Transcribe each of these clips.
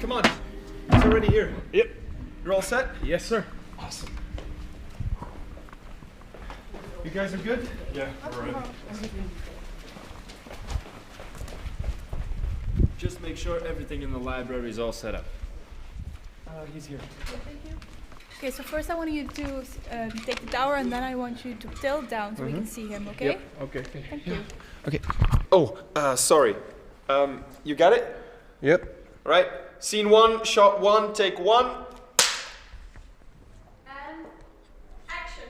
come on. It's already here. Yep. You're all set? Yes, sir. Awesome. You guys are good? Yeah, we're ready. Just make sure everything in the library is all set up. He's here. Thank you. Okay, so first I want you to take the tower and then I want you to tilt down so we can see him, okay? Yep. Okay. Thank you. Okay. Oh, sorry. You got it? Yep. Right. Scene 1, shot 1, take 1. And action.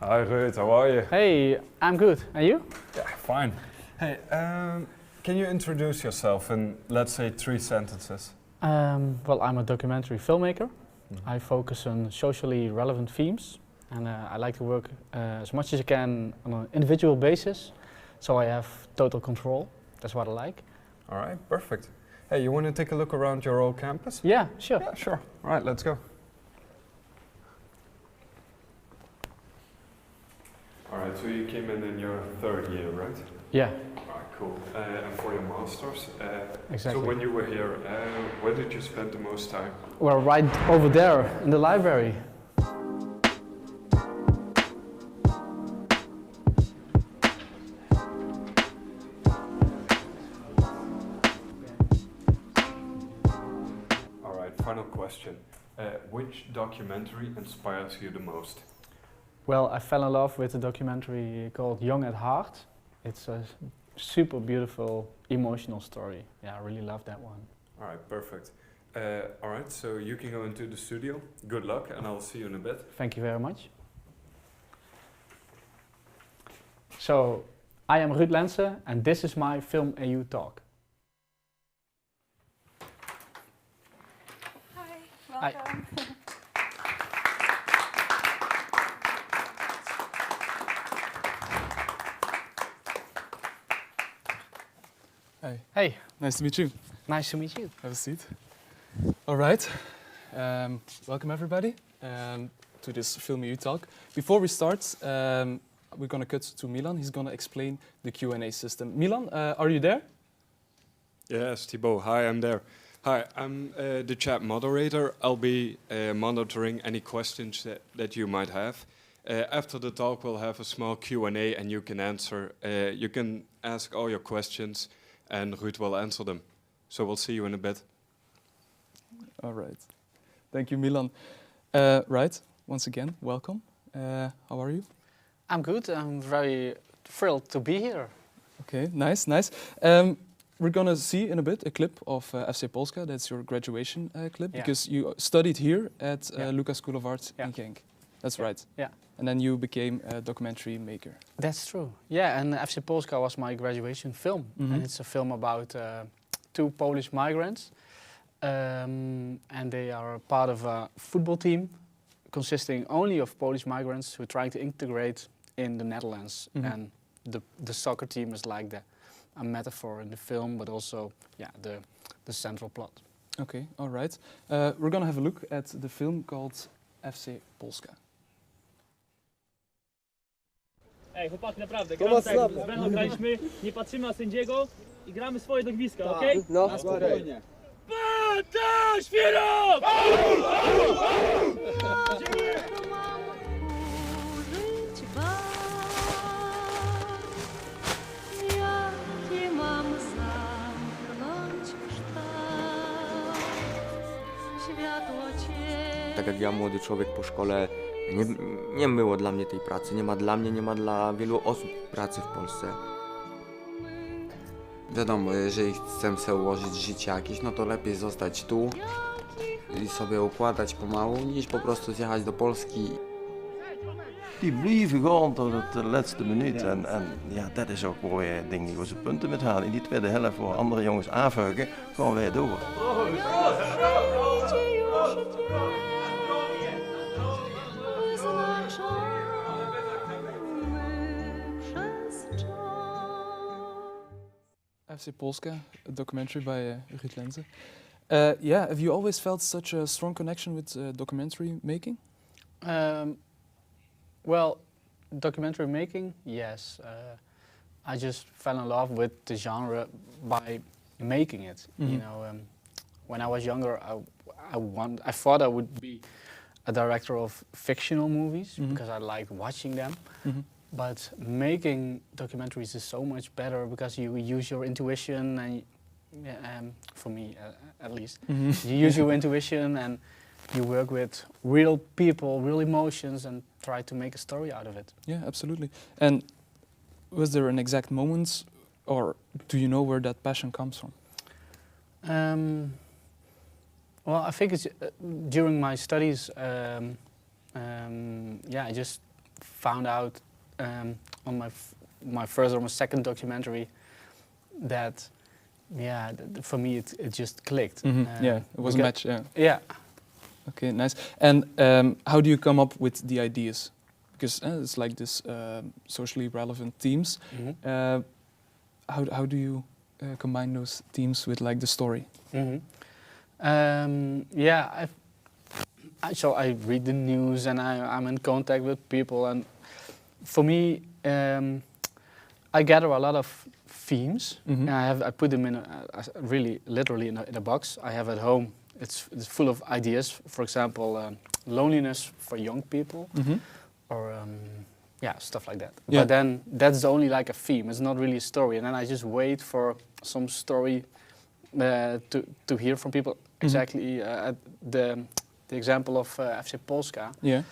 Hi Ruud, how are you? Hey, I'm good. And you? Yeah, fine. Hey, can you introduce yourself in, let's say, 3 sentences? Well, I'm a documentary filmmaker. I focus on socially relevant themes, and I like to work as much as I can on an individual basis, so I have total control. That's what I like. All right, perfect. Hey, you want to take a look around your old campus? Yeah, sure. Yeah, sure. All right, let's go. All right, so you came in your 3rd year, right? Yeah, All right, cool. And for your masters, exactly. so when you were here, where did you spend the most time? We're right over there in the library. All right, final question. Which documentary inspires you the most? Well, I fell in love with a documentary called Young at Heart. It's a super beautiful, emotional story. Yeah, I really love that one. All right, perfect. All right, so you can go into the studio. Good luck, and I'll see you in a bit. Thank you very much. So, I am Ruud Lenssen, and this is my FilmEU Talk. Hi, welcome. Hey. Hey, Nice to meet you. nice to meet you. Have a seat. All right. Welcome everybody to this FilmEU Talk. Before we start, we're going to cut to Milan. He's going to explain the Q&A system. Milan, are you there? Yes, Thibaut. Hi, I'm there. Hi, I'm the chat moderator. I'll be monitoring any questions that you might have. After the talk, we'll have a small Q&A, and you can answer. You can ask all your questions, and Ruud will answer them. So we'll see you in a bit. All right. Thank you, Milan. Right. Once again, welcome. How are you? I'm good. I'm very thrilled to be here. Okay, nice, nice. We're going to see in a bit a clip of FC Polska. That's your graduation clip, Yeah. because you studied here at Yeah. LUCA School of Arts Yeah. in Genk. That's Yeah. right. Yeah. And then you became a documentary maker. That's true. Yeah, and FC Polska was my graduation film. And it's a film about 2 Polish migrants. And they are part of a football team consisting only of Polish migrants who are trying to integrate in the Netherlands. And the soccer team is like a metaphor in the film, but also the central plot. Okay, all right. We're going to have a look at the film called FC Polska. Ej, chłopaki, naprawdę, gramy tak, z Beną graliśmy, nie patrzymy na sędziego i gramy swoje dogwiska, okej? No, na spokojnie. Bata, świrok! Tak jak ja, młody człowiek po szkole, nie było dla mnie tej pracy. Nie ma dla mnie, nie ma dla wielu osób pracy w Polsce. Wiadomo, jeżeli chcę sobie ułożyć życie jakieś, no to lepiej zostać tu i sobie układać pomału, niż po prostu zjechać do Polski. Die blijven gewoon tot de laatste minuut. En ja, dat is ook waar je denk ik onze punten met halen. In die tweede helft waar andere jongens aanvuigen, gaan wij door. FC Polska, a documentary by Ruud Lenssen. Yeah, have you always felt such a strong connection with documentary making? Well, documentary making, yes. I just fell in love with the genre by making it. You know, when I was younger, I thought I would be a director of fictional movies because I liked watching them. But making documentaries is so much better because you use your intuition and, for me at least, you use your intuition and you work with real people, real emotions, and try to make a story out of it. Yeah, absolutely. And was there an exact moment, or do you know where that passion comes from? Well, I think it's during my studies. I just found out on my first or my second documentary that, for me it just clicked. Yeah, it was a match. Yeah. Yeah. Okay, nice. And how do you come up with the ideas? Because it's like this socially relevant themes. How do you combine those themes with like the story? So I read the news and I'm in contact with people, and for me, I gather a lot of themes. And I put them in really literally in a box I have at home. It's full of ideas. For example, loneliness for young people, or stuff like that. Yeah. But then that's only like a theme. It's not really a story. And then I just wait for some story to hear from people. Exactly the example of FC Polska. Yeah.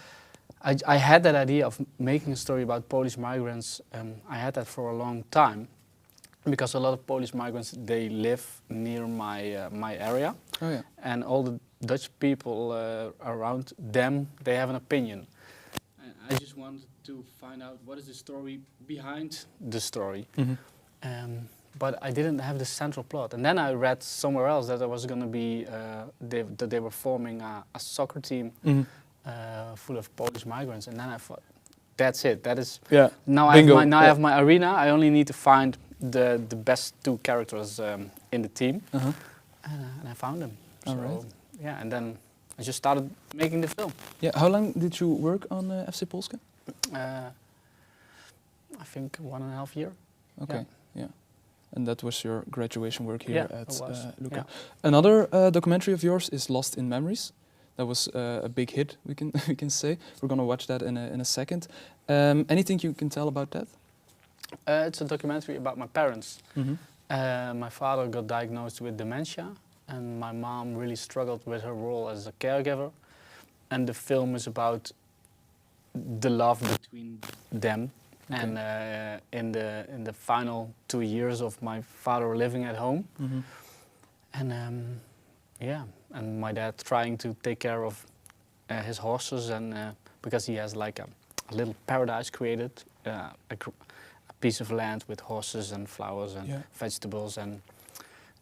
I had that idea of making a story about Polish migrants. I had that for a long time, because a lot of Polish migrants, they live near my area. Oh yeah. And all the Dutch people around them, they have an opinion. And I just wanted to find out what is the story behind the story. But I didn't have the central plot. And then I read somewhere else that there was going to be, that they were forming a soccer team full of Polish migrants. And then I thought, that's it. That is, now I have my arena. I only need to find the best two characters in the team. And I found them. All right. Yeah, and then I just started making the film. Yeah. How long did you work on FC Polska? I think 1.5 years. Okay. Yeah. And that was your graduation work here at LUCA. Yeah. Another documentary of yours is Lost in Memories. That was a big hit, we can say. We're gonna watch that in a second. Anything you can tell about that? It's a documentary about my parents. My father got diagnosed with dementia, and my mom really struggled with her role as a caregiver. And the film is about the love between them. Okay. And in the final 2 years of my father living at home, and and my dad trying to take care of his horses, and because he has like a little paradise created, a piece of land with horses and flowers and vegetables, and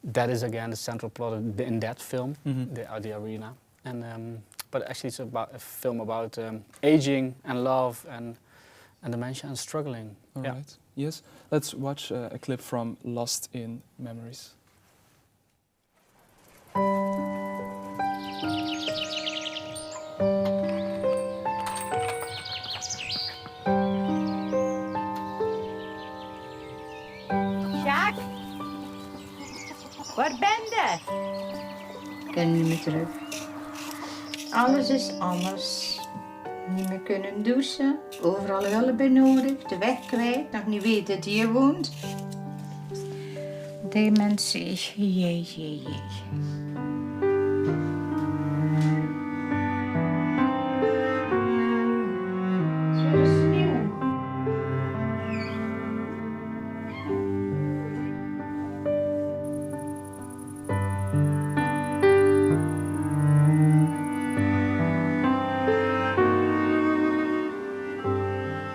that is again the central plot in that film, the arena. And but actually it's about a film about aging and love and dementia and struggling. All right. Yes. Let's watch a clip from Lost in Memories. Sjaak, waar ben je? Ik ben niet meer terug. Alles is anders. Niet meer kunnen douchen, overal hulp bij nodig, de weg kwijt, nog niet weten dat hier woont. Dementie, jee.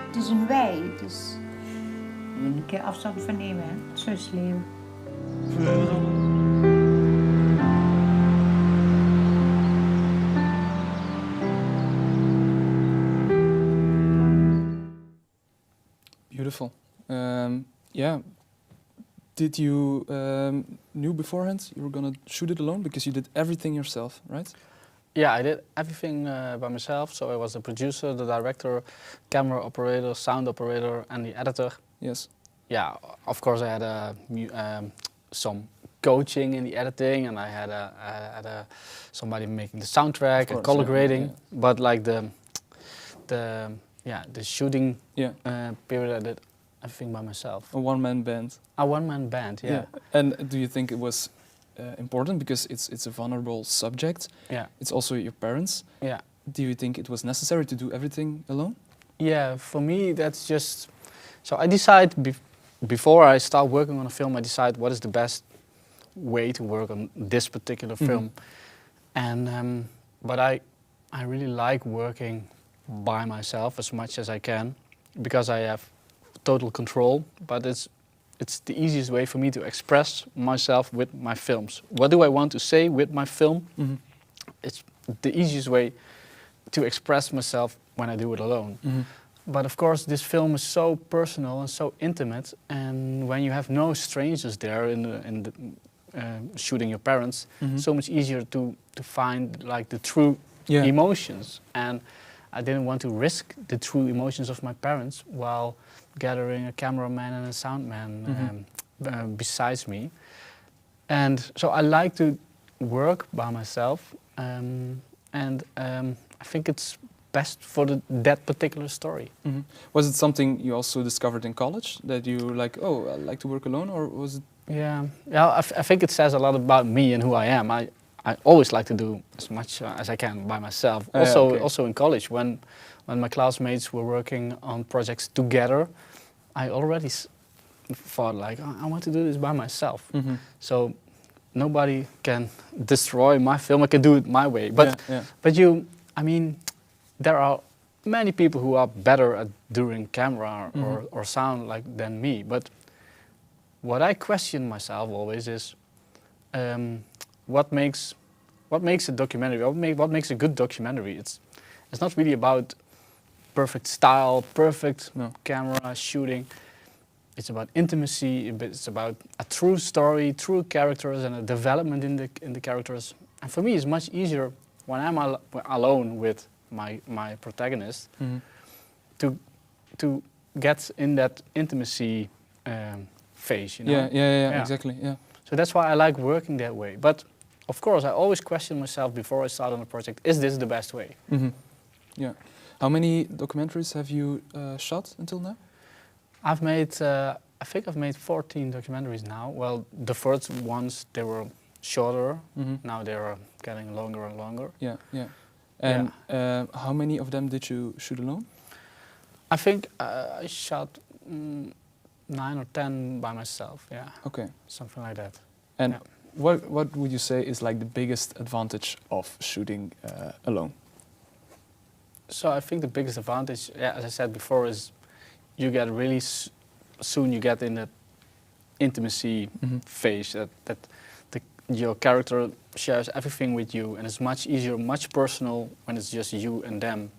Het is een wei, dus je moet een keer afstand van nemen, hè? Zo is het leven. Beautiful. Yeah. Did you knew beforehand you were gonna shoot it alone, because you did everything yourself, right? Yeah, I did everything by myself. So I was the producer, the director, camera operator, sound operator, and the editor. Yes. yeah, of course I had some coaching in the editing, and I had somebody making the soundtrack and color grading. But like the shooting period, I did everything by myself. A one-man band. A one-man band, yeah. And do you think it was important because it's a vulnerable subject? Yeah. It's also your parents. Yeah. Do you think it was necessary to do everything alone? Yeah, for me that's just. So I decide before I start working on a film, I decide what is the best way to work on this particular film. And but I really like working by myself as much as I can because I have total control. But it's the easiest way for me to express myself with my films. What do I want to say with my film? It's the easiest way to express myself when I do it alone. But of course, this film is so personal and so intimate, and when you have no strangers there in the shooting your parents, so much easier to find like the true emotions. And I didn't want to risk the true emotions of my parents while gathering a cameraman and a soundman besides me. And so I like to work by myself, and I think it's best for that particular story. Was it something you also discovered in college, that you like, oh, I like to work alone, or was it? Yeah, I think it says a lot about me and who I am. I always like to do as much as I can by myself. Also in college, when my classmates were working on projects together, I already thought like, oh, I want to do this by myself. So nobody can destroy my film. I can do it my way. But I mean, there are many people who are better at doing camera or sound than me. But what I question myself always is, what makes a documentary? What makes a good documentary? It's not really about perfect style, perfect camera shooting. It's about intimacy. It's about a true story, true characters, and a development in the characters. And for me, it's much easier when I'm alone with my protagonist to get in that intimacy phase. You know? Yeah, exactly. Yeah. So that's why I like working that way. But of course, I always question myself before I start on a project: is this the best way? Yeah. How many documentaries have you shot until now? I've made, I think I've made 14 documentaries now. Well, the first ones, they were shorter. Now they're getting longer and longer. Yeah. And how many of them did you shoot alone? I think I shot 9 or 10 by myself. Yeah. Okay. Something like that. And what would you say is like the biggest advantage of shooting alone? So I think the biggest advantage, as I said before, is you get really soon you get in that intimacy phase that your character shares everything with you, and it's much easier, much personal when it's just you and them.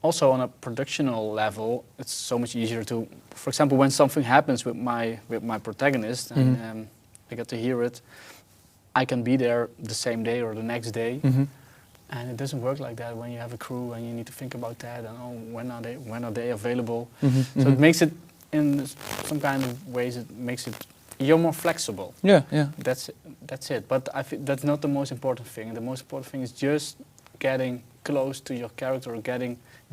Also on a productional level, it's so much easier to, for example, when something happens with my protagonist and I get to hear it, I can be there the same day or the next day. And it doesn't work like that when you have a crew and you need to think about that and when are they available. So it makes it, in some kind of ways, it makes it, you're more flexible. Yeah. That's it. But I think that's not the most important thing. The most important thing is just getting close to your character,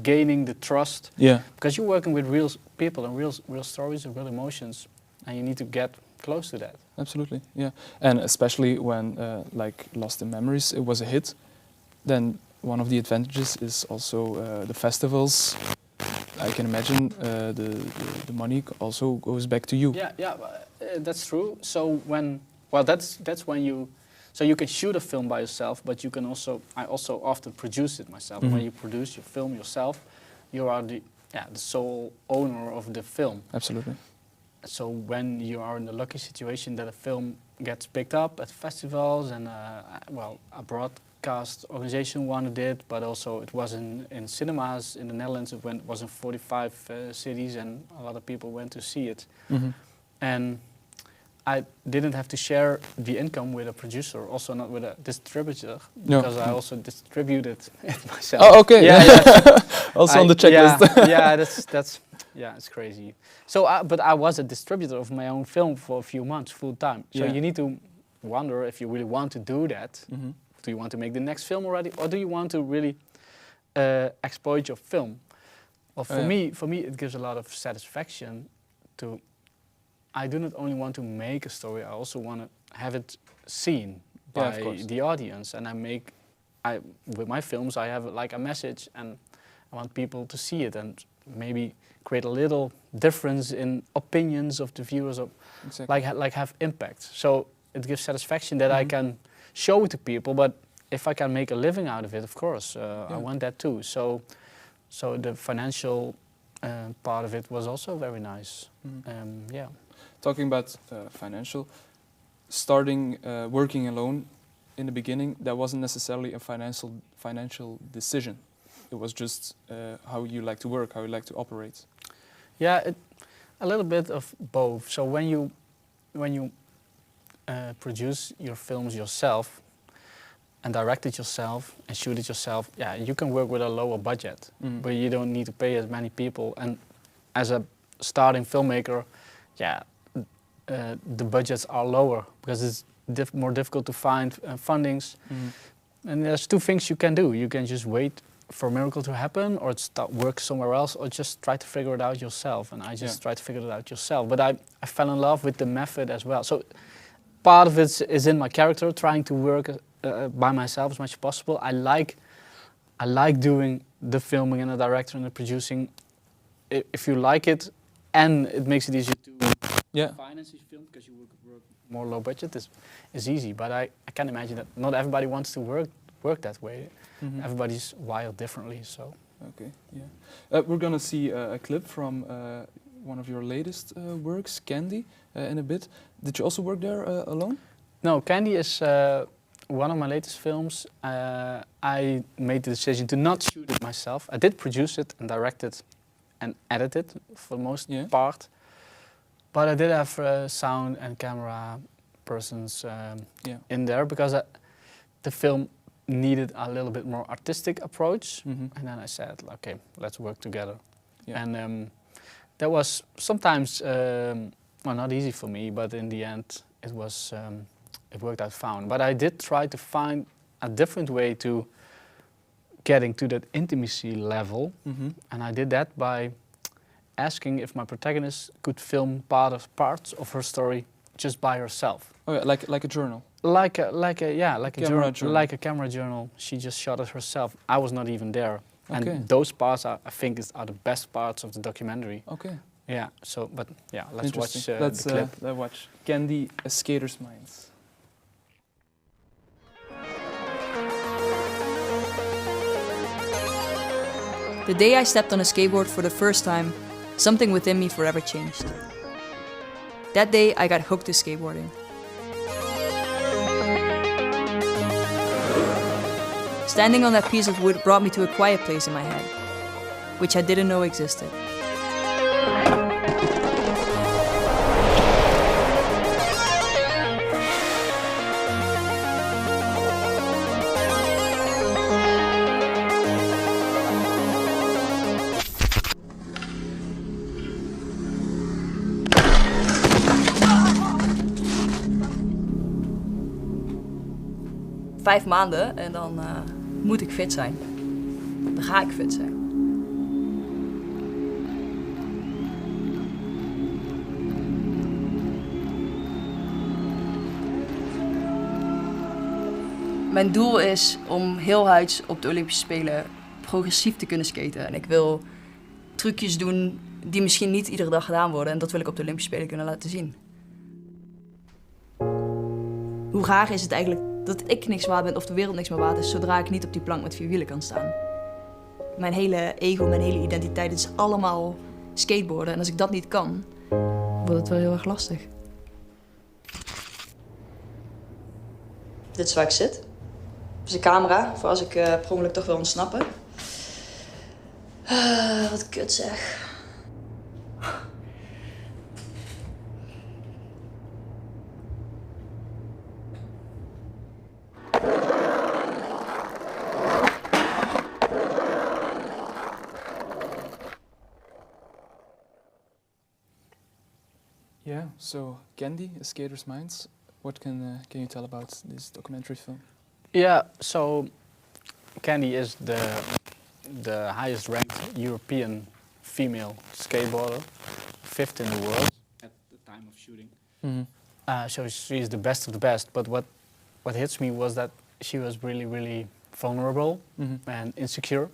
gaining the trust. Yeah. Because you're working with real people and real stories and real emotions, and you need to get close to that. Absolutely. Yeah. And especially when like Lost in Memories, it was a hit. Then one of the advantages is also the festivals. I can imagine the money also goes back to you. Yeah, that's true. So that's when you can shoot a film by yourself, but you can also, I also often produce it myself. When you produce your film yourself, you are the sole owner of the film. Absolutely. So when you are in the lucky situation that a film gets picked up at festivals and a broadcast organization wanted it, but also it was in cinemas in the Netherlands. It was in 45 cities, and a lot of people went to see it. And I didn't have to share the income with a producer, also not with a distributor, because I also distributed it myself. Oh, okay. Yeah. Also on the checklist. Yeah, that's Yeah, it's crazy. So, but I was a distributor of my own film for a few months, full time. So you need to wonder if you really want to do that. Do you want to make the next film already, or do you want to really exploit your film? Well, for me, it gives a lot of satisfaction to. I do not only want to make a story; I also want to have it seen by the audience. And with my films, I have like a message, and I want people to see it and maybe create a little difference in opinions of the viewers, or like have impact. So it gives satisfaction that I can show it to people. But if I can make a living out of it, of course, I want that too. So the financial part of it was also very nice. Yeah. Talking about financial, starting working alone in the beginning, that wasn't necessarily a financial decision. It was just how you like to work, how you like to operate. Yeah, a little bit of both. So when you produce your films yourself and direct it yourself and shoot it yourself, yeah, you can work with a lower budget, but you don't need to pay as many people. And as a starting filmmaker, yeah, the budgets are lower because it's more difficult to find fundings. And there's two things you can do. You can just wait for a miracle to happen, or work somewhere else, or just try to figure it out yourself. And I just tried to figure it out yourself. But I fell in love with the method as well. So part of it is in my character, trying to work by myself as much as possible. I like doing the filming and the director and the producing. If you like it, and it makes it easier to finance your film because you work more low budget, is easy. But I can imagine that not everybody wants to work that way. Everybody's wired differently. So okay, yeah. We're gonna see a clip from one of your latest works, Candy, in a bit. Did you also work there alone? No, Candy is one of my latest films. I made the decision to not shoot it myself. I did produce it and direct it and edit it for the most part. But I did have sound and camera persons in there because the film needed a little bit more artistic approach. And then I said, okay, let's work together. And that was sometimes, well, not easy for me, but in the end, it worked out fine. But I did try to find a different way to getting to that intimacy level. And I did that by asking if my protagonist could film parts of her story just by herself. Oh yeah, like a journal. Like a journal. Like a camera journal. She just shot it herself. I was not even there. Okay. And those parts I think are the best parts of the documentary. Okay. Yeah. So, but yeah, let's watch the clip. Let's watch Candy, A Skater's Mind. The day I stepped on a skateboard for the first time, something within me forever changed. That day, I got hooked to skateboarding. Standing on that piece of wood brought me to a quiet place in my head, which I didn't know existed. Vijf maanden en dan moet ik fit zijn. Dan ga ik fit zijn. Mijn doel is om heelhuids op de Olympische Spelen progressief te kunnen skaten. En ik wil trucjes doen die misschien niet iedere dag gedaan worden. En dat wil ik op de Olympische Spelen kunnen laten zien. Hoe raar is het eigenlijk dat ik niks waard ben of de wereld niks meer waard is zodra ik niet op die plank met 4 wielen kan staan. Mijn hele ego, mijn hele identiteit, het is allemaal skateboarden. En als ik dat niet kan, wordt het wel heel erg lastig. Dit is waar ik zit. Dit is de camera, voor als ik per ongeluk toch wil ontsnappen. Wat kut zeg. Yeah. So Candy, A Skater's Minds. What can you tell about this documentary film? Yeah, so Candy is the highest ranked European female skateboarder, 5th in the world at the time of shooting. So she's the best of the best. But what hits me was that she was really, really vulnerable and insecure.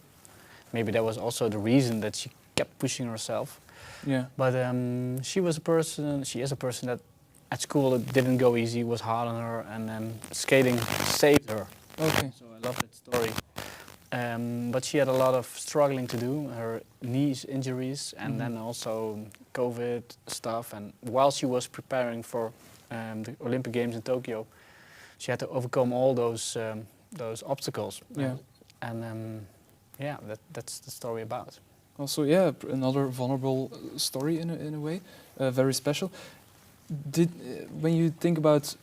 Maybe that was also the reason that she kept pushing herself. Yeah. But she is a person that at school it didn't go easy, was hard on her, and skating saved her. Okay. So I love that story. But she had a lot of struggling to do, her knees injuries, and then also COVID stuff. And while she was preparing for the Olympic Games in Tokyo, she had to overcome all those obstacles. Yeah. And yeah, that's the story about. Also, yeah, another vulnerable story in a way, very special. When you think about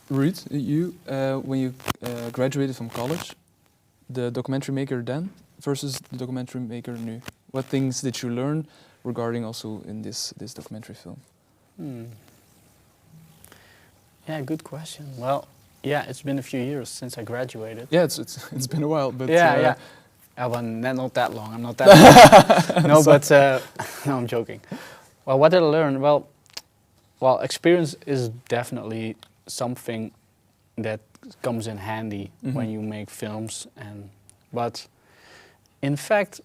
Ruud, when you graduated from college, the documentary maker then versus the documentary maker nu, what things did you learn regarding also in this documentary film? Yeah, good question. Well, yeah, it's been a few years since I graduated. Yeah, it's been a while, but yeah. Well, not that long. I'm not that long. No, but no, I'm joking. Well, what did I learn? Well, experience is definitely something that comes in handy when you make films. But in fact,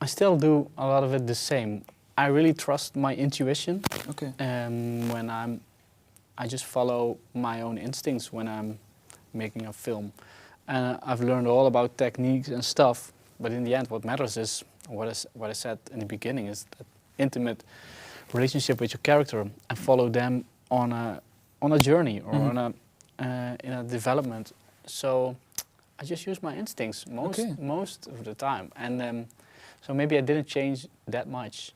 I still do a lot of it the same. I really trust my intuition. Okay. I just follow my own instincts when I'm making a film. And I've learned all about techniques and stuff, but in the end what matters is what I said in the beginning, is that intimate relationship with your character and follow them on a journey or in a development. So I just use my instincts most of the time. And so maybe I didn't change that much,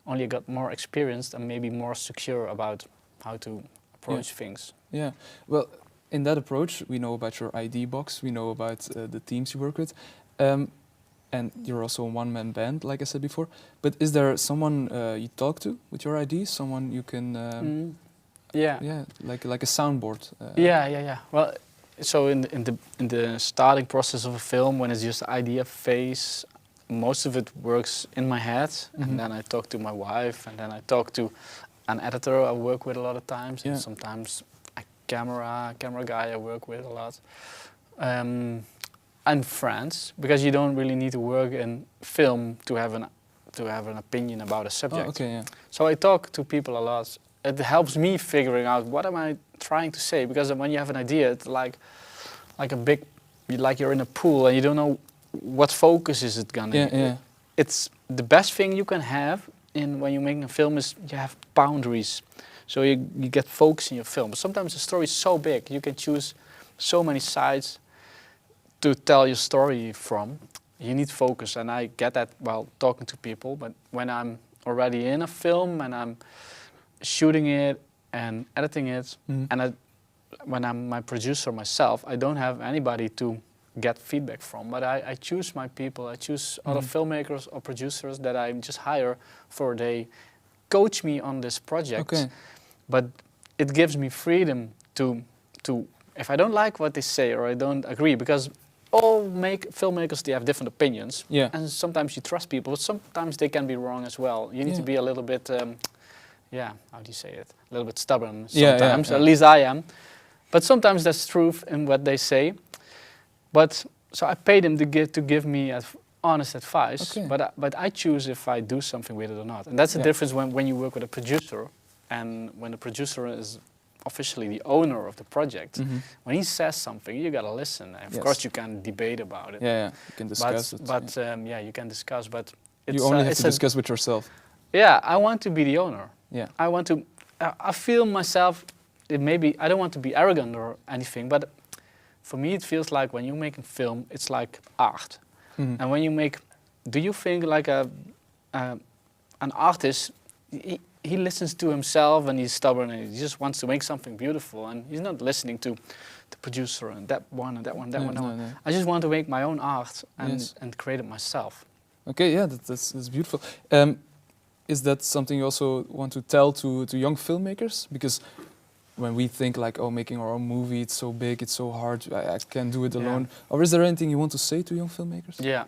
only I got more experienced and maybe more secure about how to approach things. Yeah, well, in that approach, we know about your ID box, we know about the teams you work with, and you're also a one-man band, like I said before. But is there someone you talk to with your ID? Someone you can, yeah, like a soundboard. Yeah. Well, so in the starting process of a film, when it's just the idea phase, most of it works in my head, and then I talk to my wife, and then I talk to an editor I work with a lot of times, and sometimes a camera guy I work with a lot, and friends, because you don't really need to work in film to have an opinion about a subject. Oh, okay, yeah. So I talk to people a lot. It helps me figuring out what am I trying to say, because when you have an idea, it's like you're in a pool and you don't know what focus is it gonna. Yeah. It's the best thing you can have when you're making a film is you have boundaries, so you get focus in your film. But sometimes the story is so big, you can choose so many sides to tell your story from. You need focus, and I get that while talking to people. But when I'm already in a film and I'm shooting it and editing it, and when I'm my producer myself, I don't have anybody to get feedback from, but I choose my people. I choose other filmmakers or producers that I just hire for they coach me on this project. Okay. But it gives me freedom to if I don't like what they say or I don't agree, because all filmmakers, they have different opinions. Yeah. And sometimes you trust people, but sometimes they can be wrong as well. You need to be a little bit, how do you say it? A little bit stubborn sometimes. Yeah. At least I am. But sometimes there's truth in what they say. But so I pay them to give me honest advice. Okay. But I choose if I do something with it or not. And that's the difference when you work with a producer, and when the producer is officially the owner of the project. When he says something, you gotta listen. Of course, you can debate about it. Yeah, you can discuss it. But you can discuss. But it's, you only have to discuss with yourself. Yeah, I want to be the owner. Yeah. I want to. I feel myself. I don't want to be arrogant or anything, but for me, it feels like when you're making film, it's like art. And when you make, do you think like an artist? He listens to himself and he's stubborn and he just wants to make something beautiful, and he's not listening to the producer and that one and that one, that one. No. I just want to make my own art and create it myself. Okay, yeah, that's beautiful. is that something you also want to tell to young filmmakers? Because when we think like, oh, making our own movie, it's so big, it's so hard, I can't do it alone. Or is there anything you want to say to young filmmakers? Yeah.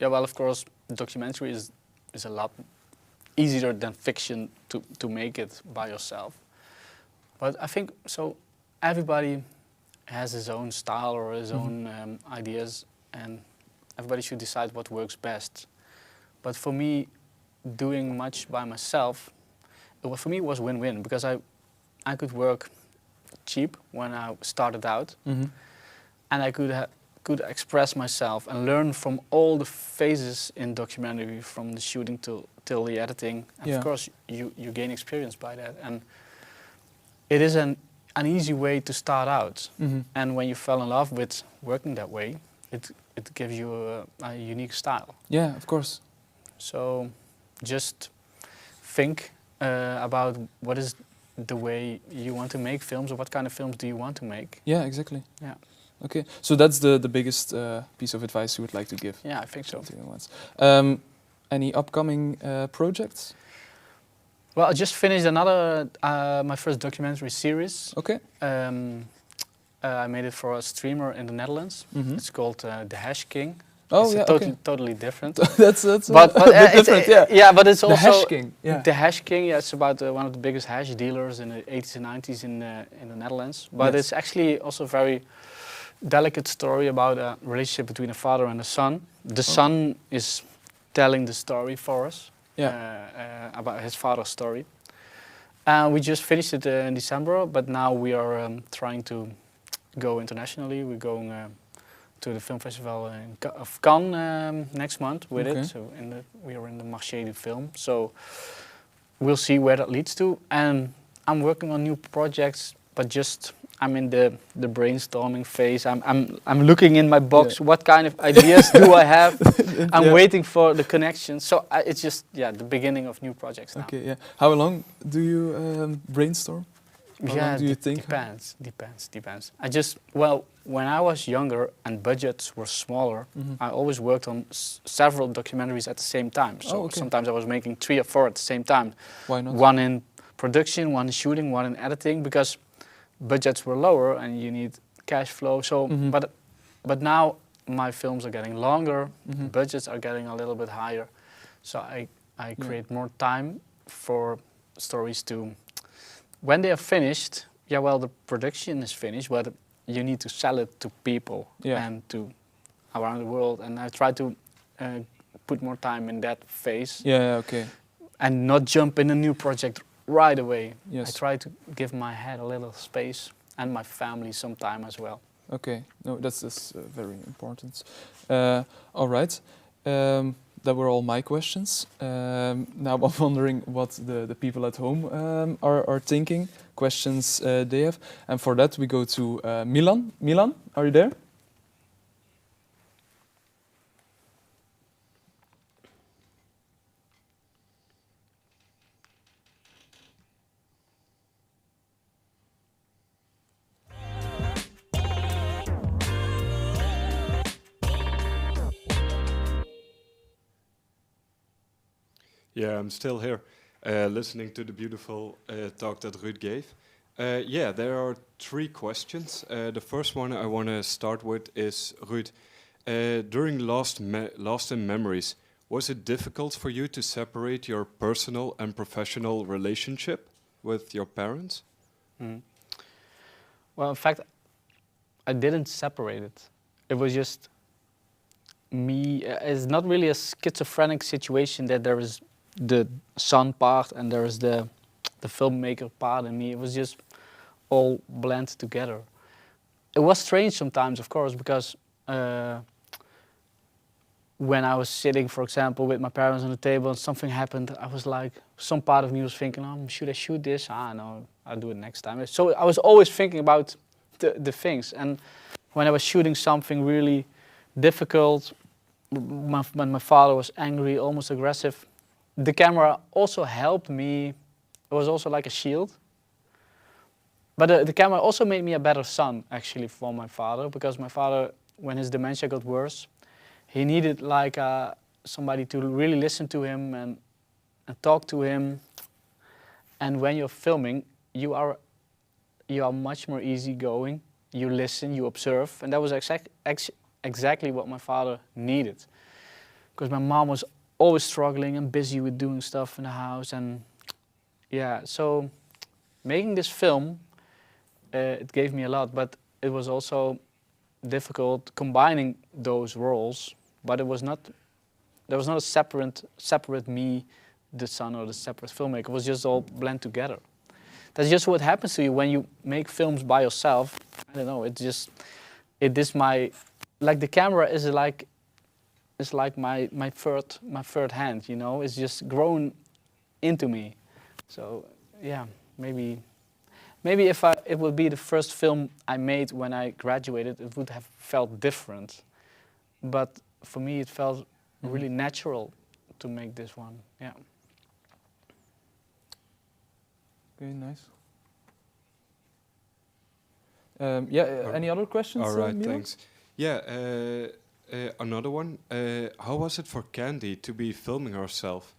Yeah, well, of course, documentary is a lot easier than fiction to make it by yourself. But I think, so everybody has his own style or his own ideas, and everybody should decide what works best. But for me, doing much by myself, for me it was win-win, because I could work cheap when I started out, and I could express myself and learn from all the phases in documentary, from the shooting till the editing. And of course, you gain experience by that, and it is an easy way to start out. And when you fell in love with working that way, it gives you a unique style. Yeah, of course. So just think about what is the way you want to make films, or what kind of films do you want to make. Yeah, exactly. Yeah. Okay, so that's the biggest piece of advice you would like to give. Yeah, I think so. Any upcoming projects? Well, I just finished my first documentary series. Okay. I made it for a streamer in the Netherlands. It's called The Hash King. Oh, it's yeah, totally different. that's but a bit different, yeah. Yeah, but it's also... The Hash King. Yeah. The Hash King, yeah, it's about one of the biggest hash dealers in the 80s and 90s in the Netherlands. But it's actually also a very delicate story about a relationship between a father and a son. The son is telling the story for us, about his father's story. We just finished it in December, but now we are trying to go internationally. We're going to the film festival of Cannes next month with it. So we are in the Marché du Film. So we'll see where that leads to. And I'm working on new projects, but just I'm in the brainstorming phase. I'm looking in my box. What kind of ideas do I have? I'm waiting for the connection. So it's just the beginning of new projects now. Okay, yeah. How long do you brainstorm? How long do you think? Depends. When I was younger and budgets were smaller, I always worked on several documentaries at the same time. So sometimes I was making 3 or 4 at the same time. Why not? One in production, one in shooting, one in editing, because budgets were lower and you need cash flow. So, but now my films are getting longer, budgets are getting a little bit higher. So I create more time for stories to, when they are finished, the production is finished, but you need to sell it to people and to around the world. And I try to put more time in that phase. And not jump in a new project right away. I try to give my head a little space and my family some time as well. Okay, no, that's very important. All right, that were all my questions. Now I'm wondering what the people at home are thinking, questions they have. And for that we go to Milan. Milan, are you there? Yeah, I'm still here, listening to the beautiful talk that Ruud gave. There are 3 questions. The first one I want to start with is, Ruud, during Lost in Memories, was it difficult for you to separate your personal and professional relationship with your parents? Well, in fact, I didn't separate it. It was just me. It's not really a schizophrenic situation that there is the son part and there is the filmmaker part in me. It was just all blend together. It was strange sometimes, of course, because when I was sitting, for example, with my parents on the table and something happened, I was like, some part of me was thinking, should I shoot this? No, I'll do it next time. So I was always thinking about the things. And when I was shooting something really difficult, when my father was angry, almost aggressive, the camera also helped me. It was also like a shield. But the camera also made me a better son, actually, for my father, because my father, when his dementia got worse, he needed like somebody to really listen to him and and talk to him. And when you're filming, you are much more easygoing. You listen, you observe, and that was exactly what my father needed. Because my mom was always struggling and busy with doing stuff in the house, and yeah, so making this film, it gave me a lot, but it was also difficult combining those roles. But there was not a separate me, the son, or the separate filmmaker. It was just all blend together. That's just what happens to you when you make films by yourself. I don't know. It is like the camera is like my third hand. You know, it's just grown into me. So yeah, maybe if it would be the first film I made when I graduated, it would have felt different. But for me, it felt really natural to make this one. Yeah. Okay, nice. Any other questions? All right, Milan? thanks. Yeah, another one. How was it for Candy to be filming herself?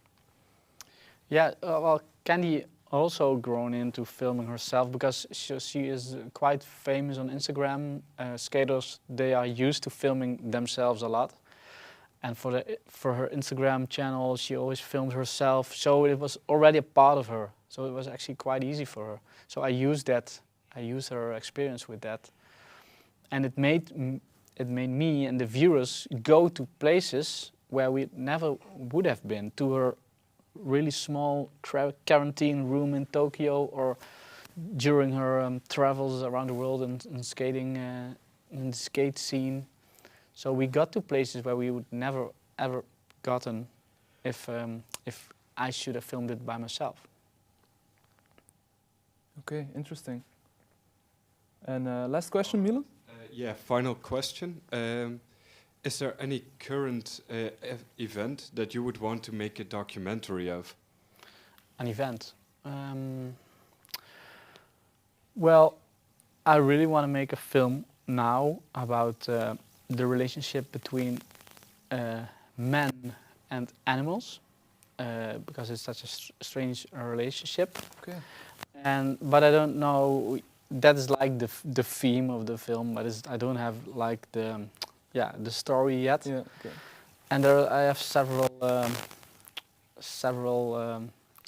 Yeah, well, Candy also grown into filming herself because she is quite famous on Instagram. Skaters, they are used to filming themselves a lot. And for her Instagram channel, she always filmed herself. So it was already a part of her. So it was actually quite easy for her. So I used that. I used her experience with that. And it made me and the viewers go to places where we never would have been, to her really small quarantine room in Tokyo, or during her travels around the world and skating in the skate scene. So we got to places where we would never ever gotten if I should have filmed it by myself. Okay, interesting. And last question, Milan? Yeah, final question. Is there any current event that you would want to make a documentary of? An event? Well, I really want to make a film now about the relationship between men and animals, because it's such a strange relationship. Okay. But I don't know. That is like the theme of the film, but I don't have like the story yet. Yeah. Okay. And there I have several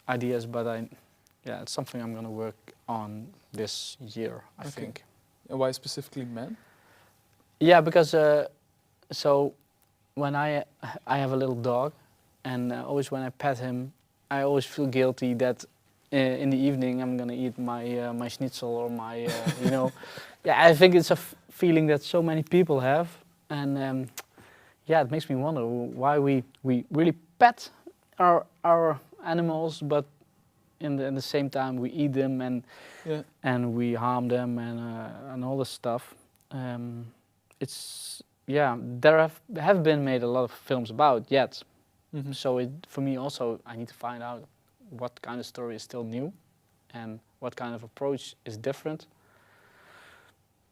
ideas, but it's something I'm gonna work on this year, I think. And why specifically men? Yeah, because so when I have a little dog, and always when I pet him, I always feel guilty that in the evening I'm gonna eat my schnitzel or my you know. Yeah, I think it's a feeling that so many people have, and it makes me wonder why we really pet our animals, but in the same time we eat them and we harm them and all this stuff. There have been made a lot of films about yet. Mm-hmm. So for me also, I need to find out what kind of story is still new and what kind of approach is different.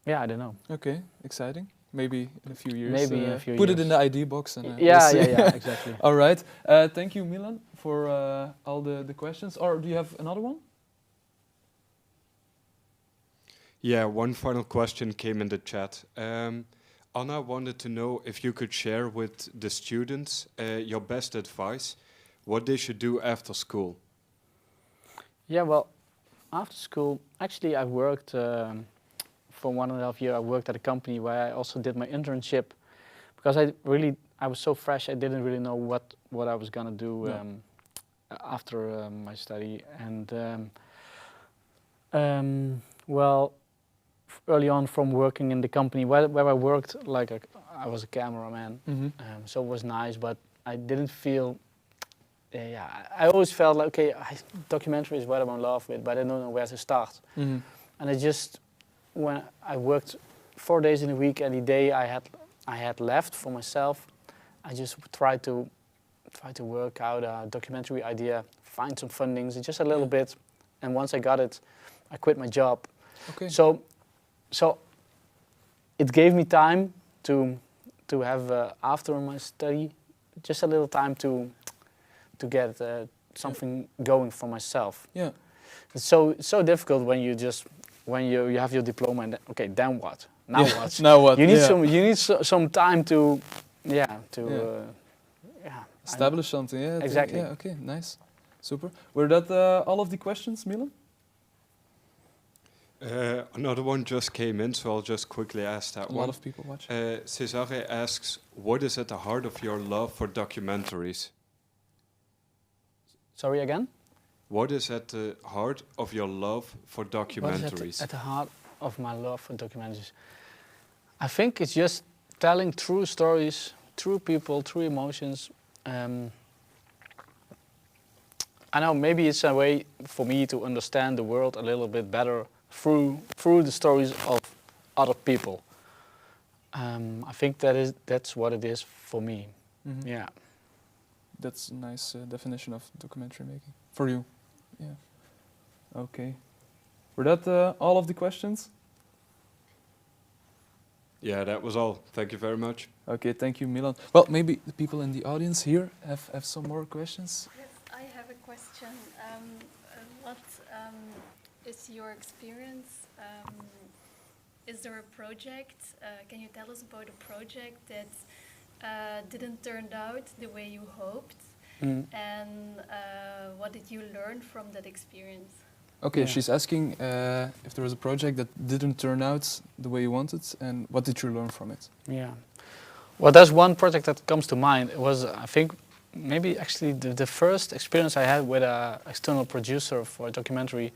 Yeah, I don't know. Okay, exciting. Maybe in a few years. Maybe in a few put years. it in the ID box. And, yeah, we'll see. yeah, exactly. All right. Thank you, Milan, for all the questions. Or do you have another one? Yeah, one final question came in the chat. Anna wanted to know if you could share with the students your best advice, what they should do after school. Yeah, well, after school, actually I worked for 1.5 years. I worked at a company where I also did my internship, because I was so fresh. I didn't really know what I was gonna do after my study, and well, early on from working in the company where I worked, I was a cameraman, so it was nice, but I didn't feel. I always felt like, okay, documentary is what I'm in love with, but I don't know where to start. And when I worked 4 days in a week, and the day I had left for myself, I just tried to work out a documentary idea, find some fundings, just a little bit, and once I got it, I quit my job. Okay. So it gave me time to have after my study, just a little time to something going for myself. Yeah. It's so difficult when you have your diploma and okay, then what? Now what? Now what? You need Yeah. some time to Establish something. Yeah. Exactly. Yeah. Okay. Nice. Super. Were that all of the questions, Milan? Another one just came in, so I'll just quickly ask that A one. lot of people watching. Cesare asks, what is at the heart of your love for documentaries? Sorry again? What is at the heart of your love for What documentaries? is at the heart of my love for documentaries? I think it's just telling true stories, true people, true emotions. I know maybe it's a way for me to understand the world a little bit better through the stories of other people. I think that's what it is for me. Mhm. Yeah. That's a nice definition of documentary making for you. Yeah. Okay. Were that all of the questions? Yeah, that was all. Thank you very much. Okay, thank you, Milan. Well, maybe the people in the audience here have some more questions. Yes, I have a question. What is your experience? Is there a project? Can you tell us about a project that didn't turn out the way you hoped? And what did you learn from that experience? Okay, Yeah. she's asking if there was a project that didn't turn out the way you wanted, and what did you learn from it? Yeah. Well, there's one project that comes to mind. It was, I think, maybe actually the first experience I had with an external producer for a documentary.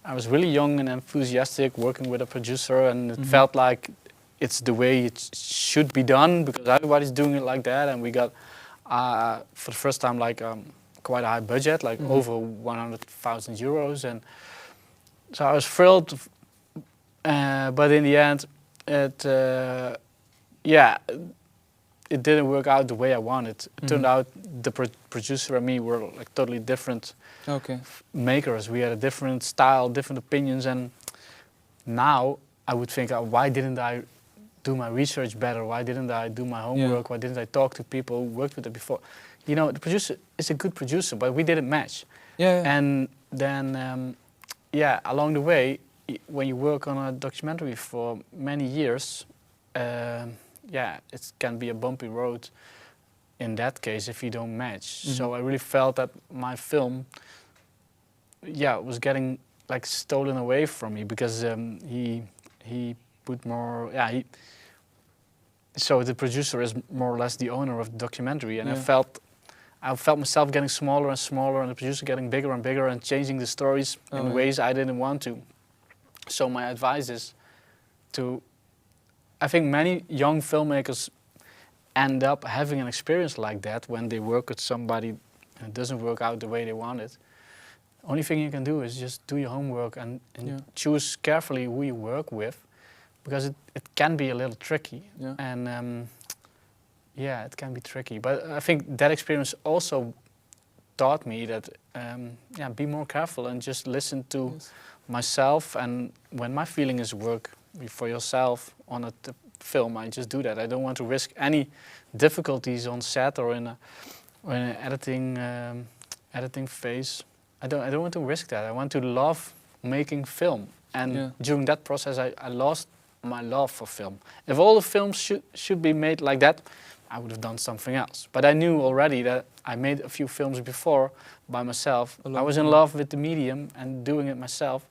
I was really young and enthusiastic working with a producer, and it felt like it's the way it should be done because everybody's doing it like that. And we got, for the first time, like quite a high budget, like over 100,000 euros. And so I was thrilled, but in the end, it didn't work out the way I wanted. It turned out the producer and me were like totally different makers. We had a different style, different opinions, and now I would think, why didn't I do my research better? Why didn't I do my homework? Why didn't I talk to people who worked with it before? You know, the producer is a good producer, but we didn't match. And then, along the way, when you work on a documentary for many years, it can be a bumpy road in that case if you don't match. So I really felt that my film, was getting like stolen away from me because he put more, so the producer is more or less the owner of the documentary, and I felt myself getting smaller and smaller, and the producer getting bigger and bigger, and changing the stories in ways I didn't want to. So my advice is I think many young filmmakers end up having an experience like that when they work with somebody and it doesn't work out the way they want it. Only thing you can do is just do your homework and choose carefully who you work with, because it can be a little tricky. And it can be tricky. But I think that experience also taught me that be more careful and just listen to myself, and when my feeling is work for yourself on a film, I just do that. I don't want to risk any difficulties on set or in an editing phase. I don't want to risk that. I want to love making film, and during that process I lost my love for film. If all the films should be made like that, I would have done something else. But I knew already that I made a few films before by myself. I was in love with the medium and doing it myself.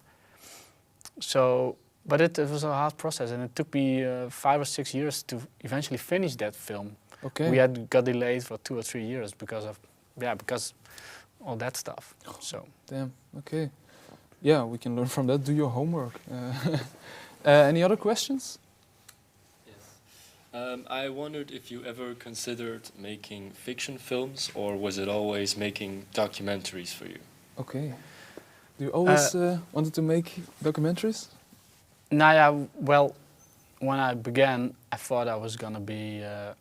So, but it was a hard process, and it took me 5 or 6 years to eventually finish that film. We got delayed for 2 or 3 years because all that stuff. So. Damn. Okay. Yeah, we can learn from that. Do your homework. Any other questions? I wondered if you ever considered making fiction films, or was it always making documentaries for you? Okay. Do you always wanted to make documentaries? Well, when I began, I thought I was gonna be a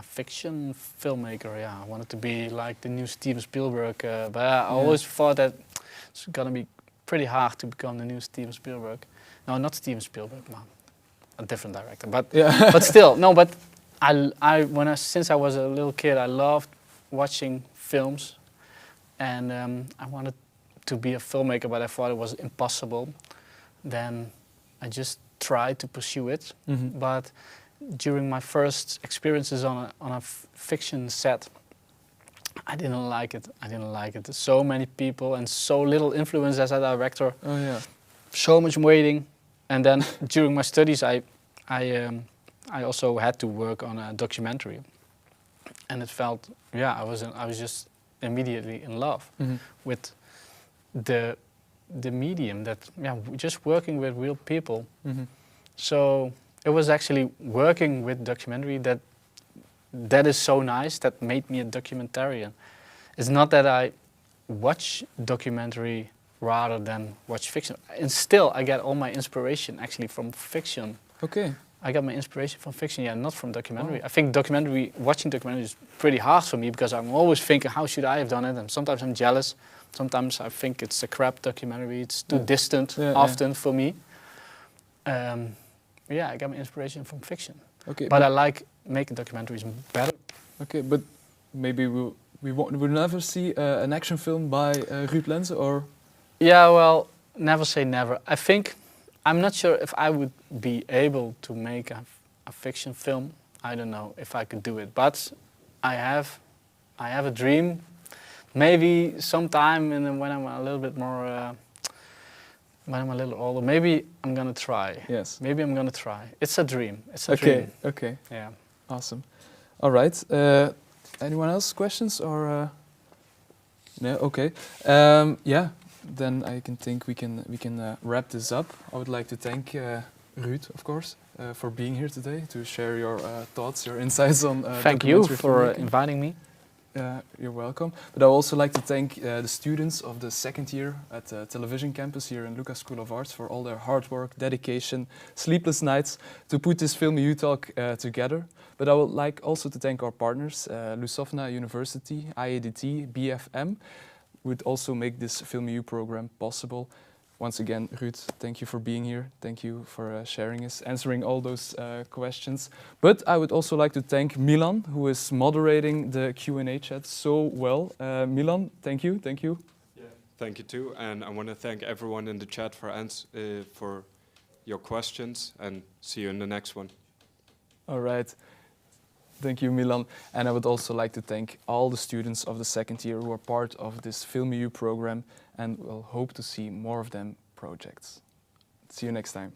fiction filmmaker. I wanted to be like the new Steven Spielberg, but I always thought that it's gonna be pretty hard to become the new Steven Spielberg. No, not Steven Spielberg, man. A different director, but but still, no. But since I was a little kid, I loved watching films, and I wanted to be a filmmaker, but I thought it was impossible. Then I just tried to pursue it, but during my first experiences on a fiction set, I didn't like it. I didn't like it. So many people and so little influence as a director. Oh yeah. So much waiting, and then during my studies, I also had to work on a documentary, and it felt, yeah, I was just immediately in love with the medium, that, yeah, just working with real people. So it was actually working with documentary that is so nice, that made me a documentarian. It's not that I watch documentary rather than watch fiction. And still, I get all my inspiration actually from fiction. Okay. I got my inspiration from fiction, yeah, not from documentary. I think watching documentary is pretty hard for me, because I'm always thinking, how should I have done it? And sometimes I'm jealous. Sometimes I think it's a crap documentary. It's too distant often for me. Yeah, I got my inspiration from fiction. Okay. But I like making documentaries better. Okay, but maybe we'll never see an action film by Ruud Lenssen, or? Yeah, well, never say never. I think, I'm not sure if I would be able to make a fiction film. I don't know if I could do it, but I have a dream. Maybe sometime when I'm a little bit more, when I'm a little older, maybe I'm gonna try. Yes. Maybe I'm gonna try. It's a dream. It's a dream. Okay. Yeah. Awesome. All right. Anyone else questions or? No. Okay. Yeah. Then I can think we can wrap this up. I would like to thank Ruud, of course, for being here today to share your thoughts, your insights on. Thank you documentary for filmmaking. inviting me. You're welcome. But I would also like to thank the students of the second year at the television campus here in LUCA School of Arts for all their hard work, dedication, sleepless nights to put this FilmEU Talk together. But I would like also to thank our partners, Lusofna University, IADT, BFM, would also make this FilmEU program possible. Once again, Ruud, thank you for being here. Thank you for sharing us, answering all those questions. But I would also like to thank Milan, who is moderating the Q&A chat so well. Milan, thank you. Yeah, thank you too. And I want to thank everyone in the chat for your questions, and see you in the next one. All right. Thank you, Milan. And I would also like to thank all the students of the second year who are part of this FilmEU program, and we'll hope to see more of them projects. See you next time.